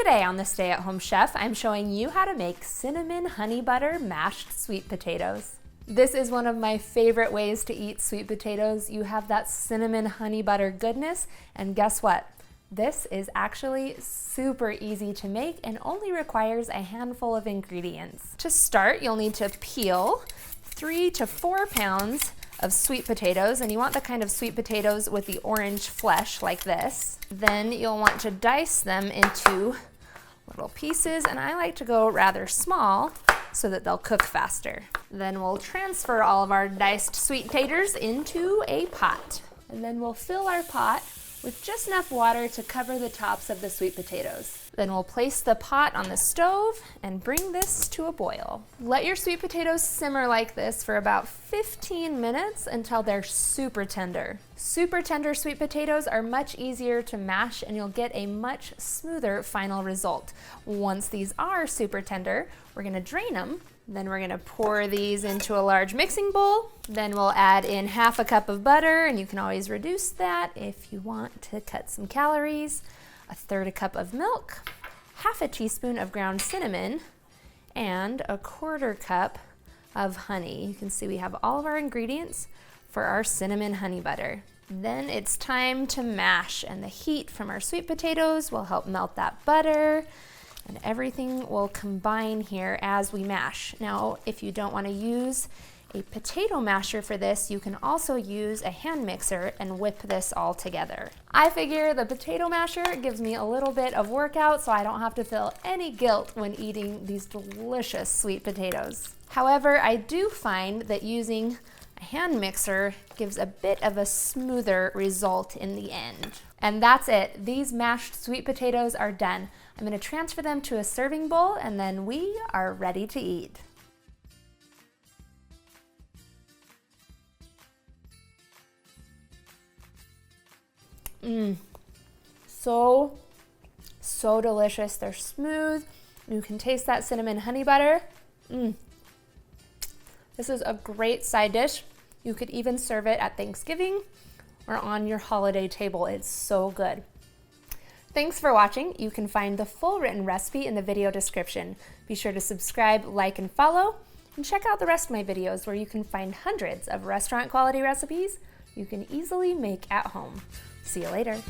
Today on the Stay at Home Chef, I'm showing you how to make cinnamon honey butter mashed sweet potatoes. This is one of my favorite ways to eat sweet potatoes. You have that cinnamon honey butter goodness, and guess what? This is actually super easy to make and only requires a handful of ingredients. To start, you'll need to peel 3 to 4 pounds of sweet potatoes, and you want the kind of sweet potatoes with the orange flesh like this. Then you'll want to dice them into little pieces, and I like to go rather small so that they'll cook faster. Then we'll transfer all of our diced sweet taters into a pot, and then we'll fill our pot with just enough water to cover the tops of the sweet potatoes. Then we'll place the pot on the stove and bring this to a boil. Let your sweet potatoes simmer like this for about 15 minutes until they're super tender. Super tender sweet potatoes are much easier to mash and you'll get a much smoother final result. Once these are super tender, we're gonna drain them. Then we're gonna pour these into a large mixing bowl. Then we'll add in half a cup of butter, and you can always reduce that if you want to cut some calories. 1/3 cup of milk, half a teaspoon of ground cinnamon, and 1/4 cup of honey. You can see we have all of our ingredients for our cinnamon honey butter. Then it's time to mash, and the heat from our sweet potatoes will help melt that butter, and everything will combine here as we mash. Now, if you don't want to use a potato masher for this, you can also use a hand mixer and whip this all together. I figure the potato masher gives me a little bit of workout, so I don't have to feel any guilt when eating these delicious sweet potatoes. However, I do find that using a hand mixer gives a bit of a smoother result in the end. And that's it. These mashed sweet potatoes are done. I'm going to transfer them to a serving bowl, and then we are ready to eat. So delicious. They're smooth. You can taste that cinnamon honey butter. This is a great side dish. You could even serve it at Thanksgiving or on your holiday table. It's so good. Thanks for watching. You can find the full written recipe in the video description. Be sure to subscribe, like, and follow, and check out the rest of my videos where you can find hundreds of restaurant quality recipes you can easily make at home. See you later.